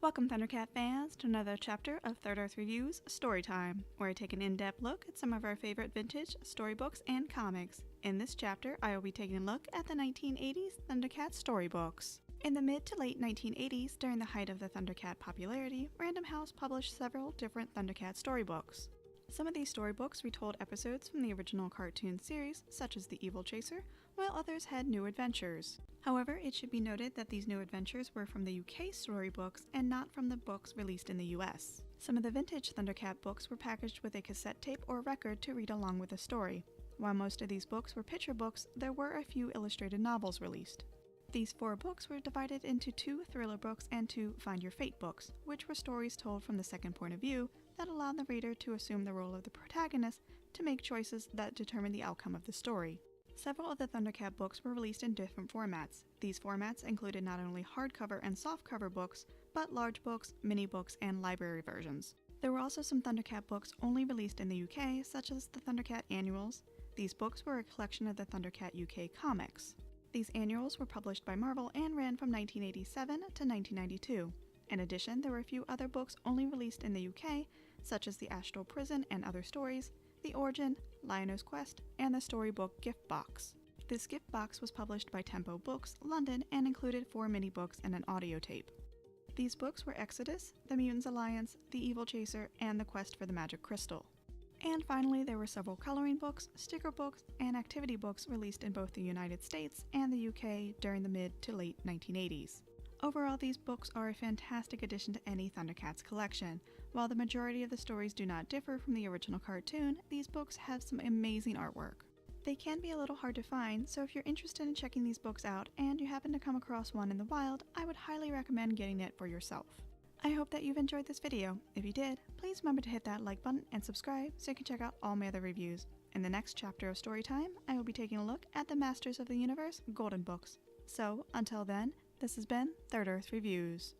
Welcome Thundercat fans to another chapter of Third Earth Reviews Storytime, where I take an in-depth look at some of our favorite vintage storybooks and comics. In this chapter, I will be taking a look at the 1980s Thundercat Storybooks. In the mid to late 1980s, during the height of the Thundercat popularity, Random House published several different Thundercat storybooks. Some of these storybooks retold episodes from the original cartoon series, such as The Evil Chaser, while others had new adventures. However, it should be noted that these new adventures were from the UK storybooks and not from the books released in the US. Some of the vintage Thundercat books were packaged with a cassette tape or record to read along with the story. While most of these books were picture books, there were a few illustrated novels released. These 4 books were divided into 2 thriller books and 2 Find Your Fate books, which were stories told from the second point of view that allowed the reader to assume the role of the protagonist to make choices that determine the outcome of the story. Several of the Thundercat books were released in different formats. These formats included not only hardcover and softcover books, but large books, mini books, and library versions. There were also some Thundercat books only released in the UK, such as the Thundercat Annuals. These books were a collection of the Thundercat UK comics. These annuals were published by Marvel and ran from 1987 to 1992. In addition, there were a few other books only released in the UK, such as The Astral Prison and Other Stories, The Origin, Lionel's Quest, and the Storybook Gift Box. This gift box was published by Tempo Books, London, and included 4 mini-books and an audio tape. These books were Exodus, The Mutants Alliance, The Evil Chaser, and The Quest for the Magic Crystal. And finally, there were several coloring books, sticker books, and activity books released in both the United States and the UK during the mid to late 1980s. Overall, these books are a fantastic addition to any Thundercats collection. While the majority of the stories do not differ from the original cartoon, these books have some amazing artwork. They can be a little hard to find, so if you're interested in checking these books out and you happen to come across one in the wild, I would highly recommend getting it for yourself. I hope that you've enjoyed this video. If you did, please remember to hit that like button and subscribe so you can check out all my other reviews. In the next chapter of Storytime, I will be taking a look at the Masters of the Universe Golden Books. So, until then, this has been Third Earth Reviews.